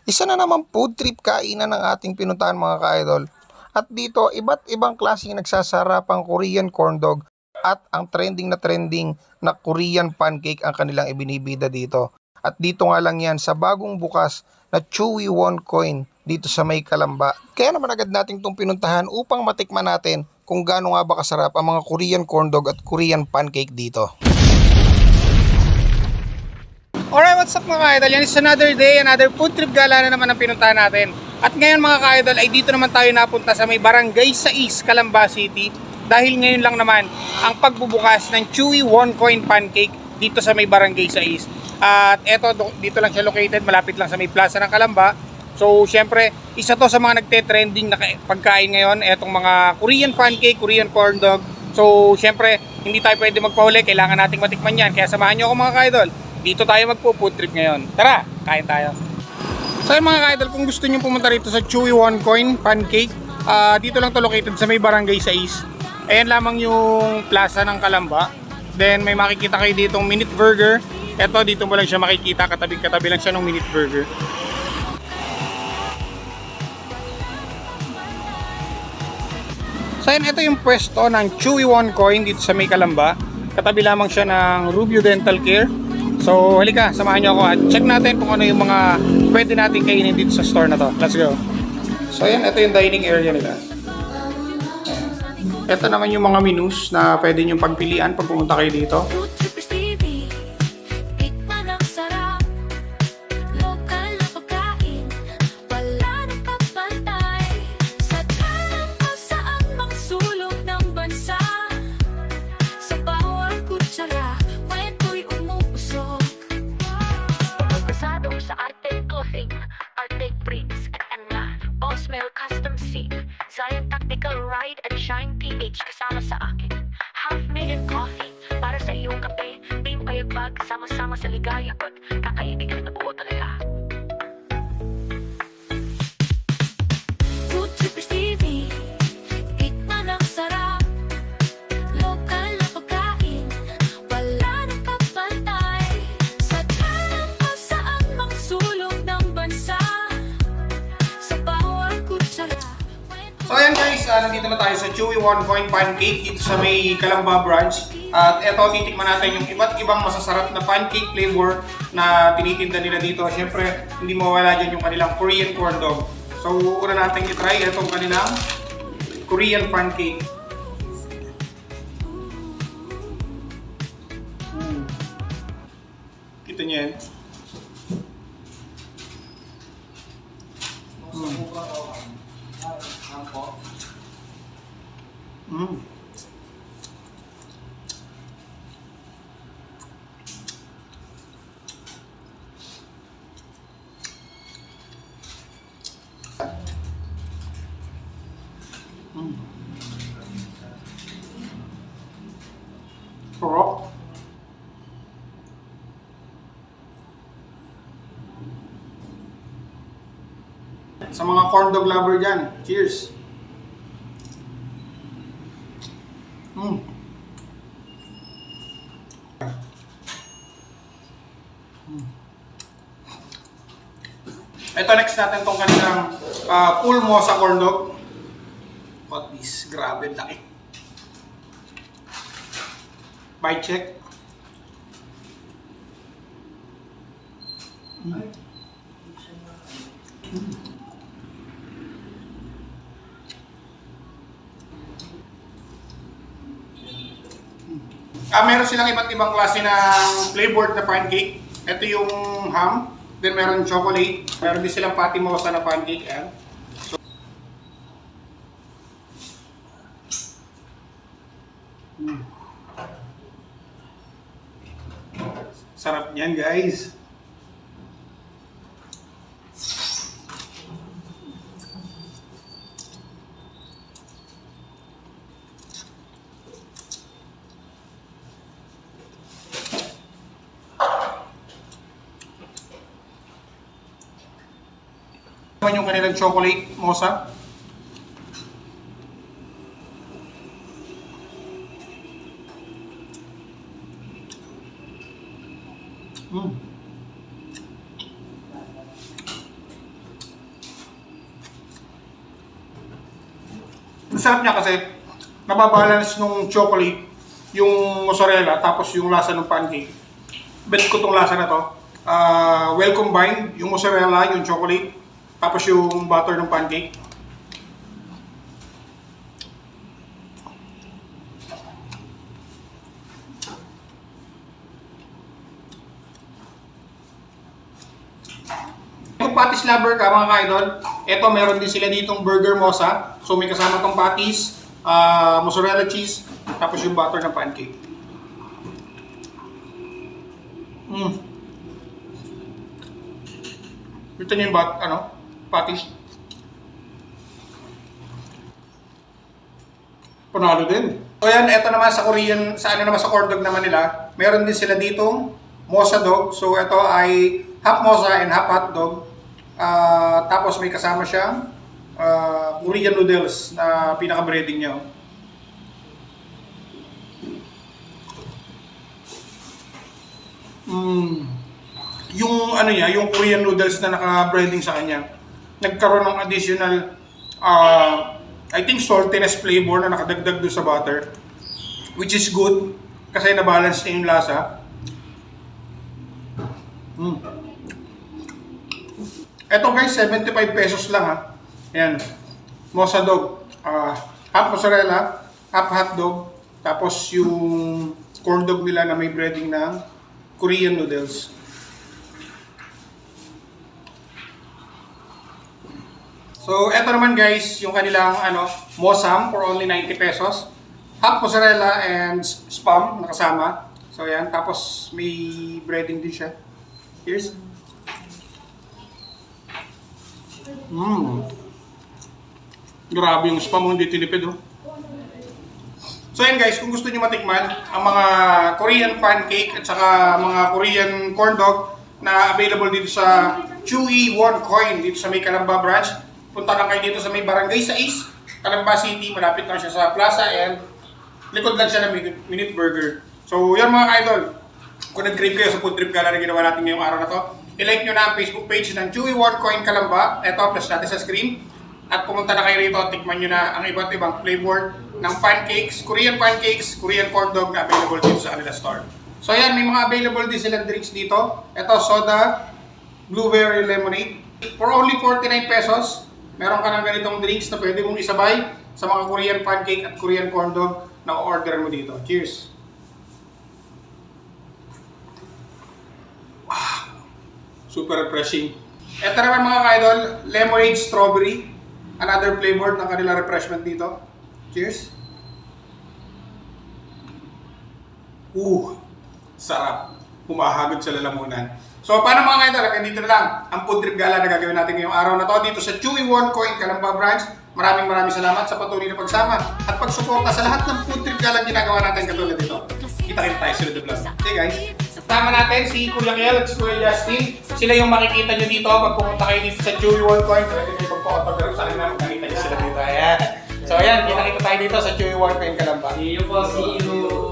Isa na naman food trip kainan ng ating pinuntahan mga ka-idol. At dito, iba't ibang klaseng nagsasarapang Korean corn dog at ang trending na Korean pancake ang kanilang ibinibida dito. At dito nga lang yan sa bagong bukas na Chewy Won Coin dito sa May Kalamba. Kaya naman agad natin itong pinuntahan upang matikman natin kung gaano nga ba kasarap ang mga Korean corn dog at Korean pancake dito. Alright, what's up mga ka-idol? Yan is another day, another food trip gala na naman ang pinuntahan natin. At ngayon mga ka-idol ay dito naman tayo napunta sa may Barangay 6, Calamba City. Dahil ngayon lang naman ang pagbubukas ng Chewy One Coin Pancake dito sa may Barangay 6. At eto, dito lang siya located, malapit lang sa may plaza ng Calamba. So syempre, isa to sa mga nagte-trending na pagkain ngayon, etong mga Korean pancake, Korean corn dog. So syempre, hindi tayo pwede magpahuli, kailangan nating matikman yan. Kaya samahan nyo ako mga ka-idol. Dito tayo magpo-food trip ngayon. Tara, kain tayo. So mga ka-idol, kung gusto niyo pumunta rito sa Chewy One Coin Pancake, dito lang to located sa may Barangay 6. Ayan lamang yung plaza ng Calamba. Then may makikita kayo ditong Minute Burger. Eto, dito mo lang siya makikita, katabi-katabi lang siya ng Minute Burger. So ayan, ito yung pwesto ng Chewy One Coin dito sa may Calamba. Katabi lamang siya ng Rubio Dental Care. So halika, samahan nyo ako at check natin kung ano yung mga pwede natin kainin dito sa store na to. Let's go. So ayan, ito yung dining area nila. Ayan. Ito naman yung mga menus na pwede nyo pagpilian pag pumunta kayo dito. Zion Tactical Ride at Shine PH kasama sa akin. Half-million coffee para sa iyong kape. Beam kayo bag, sama-sama sa ligaya at kakaibigan na buo talaga. Food Trippers TV, tikman ang sarap. Lokal na pagkain, wala nang kapantay. Sa tanang kung saan mang sulok ng bansa, sa bawat kutsara. So ayan guys, nandito na tayo sa Chewy One Coin Pancake dito sa may Calamba branch. At eto, titikman natin yung iba't ibang masasarap na pancake flavor na tinitinda nila dito. Siyempre, hindi mawala dyan yung kanilang Korean corn dog. So una natin i-try itong kanilang Korean pancake. Kita nyo yan. Mm. Mm. Sarap. Sa mga corn dog lover dyan, cheers! Mm. Mm. Ito, next natin itong kanilang pulmosa corn dog. What is? Grabe, laki. Bite check. Mm. Mm. Meron silang iba't ibang klase ng flavored na pancake. Ito yung ham, then meron chocolate. Meron din silang patimosa na pancake. Ayan. So, sarap niyan guys. Naman yung kanilang chocolate mosa. sarap niya kasi nababalance nung chocolate, yung mozzarella, tapos yung lasa ng pancake. Bet ko tong lasa na to. Well combined, yung mozzarella, yung chocolate, tapos yung butter ng pancake. Kung patties lover ka mga ka-idol, eto meron din sila ditong burger mosa. So may kasama tong patties, mozzarella cheese, tapos yung butter ng pancake. Ito niyo yung patties. Panalo din. So yan, eto naman sa Korean, sa corn dog naman nila, meron din sila ditong mosa dog. So ito ay half mosa and half hot dog. Tapos may kasama siyang Korean noodles na pinaka-breading niya. Yung yung Korean noodles na naka-breading sa kanya, nagkaroon ng additional I think saltiness flavor na nakadagdag doon sa butter, which is good kasi na-balance niya yung lasa. Ito guys, 75 pesos lang ha. Ayan. Mosa dog. Half mozzarella, half hotdog. Tapos yung corn dog nila na may breading ng Korean noodles. So, eto naman guys, yung kanilang mosam for only 90 pesos. Half mozzarella and spam nakasama. So, ayan. Tapos may breading din siya. Here's. Grabe yung spam, hindi tinipid oh. So yan guys, kung gusto niyo matikman ang mga Korean pancake at saka mga Korean corn dog na available dito sa Chewy One Coin dito sa may Calamba branch, punta lang kayo dito sa may Barangay 6, Calamba City. Malapit lang siya sa plaza and likod lang siya ng Minute Burger. So yan mga idol, kung nag-crave kayo sa food trip gala na ginawa natin ngayong araw na to, i-like nyo na ang Facebook page ng Chewy One Coin Calamba. Ito, plus natin sa screen. At pumunta na kayo rito, tikman nyo na ang iba't ibang flavor ng pancakes, Korean corn dog na available dito sa kanila store. So ayan, may mga available din silang drinks dito. Ito, soda, blueberry lemonade. For only 49 pesos, meron ka ng ganitong drinks na pwede mong isabay sa mga Korean pancake at Korean corn dog na order mo dito. Cheers! Super refreshing. Ito naman mga ka-idol, lemonade strawberry. Another flavor ng kanila refreshment dito. Cheers! Sarap. Humahagod sa lalamunan. So, paano mga ka-idol? Hanggang dito na lang ang food trip gala na gagawin natin ngayong araw na to dito sa Chewy One Coin Calamba branch. Maraming salamat sa patuloy na pagsama at pagsuporta sa lahat ng food trip gala ginagawa natin katulad dito. Kita-kita tayo sa vlog. Okay guys? Tama natin si Kuya Kiel at si Kuya Justin. Sila yung makikita nyo dito pag pumunta kayo dito sa Chewy One Coin. Pwede nyo pagpa-autograph sa akin na makikita nyo sila dito. Ayan. So ayan, kita-kita tayo dito sa Chewy One Coin Calamba. See you po, see you.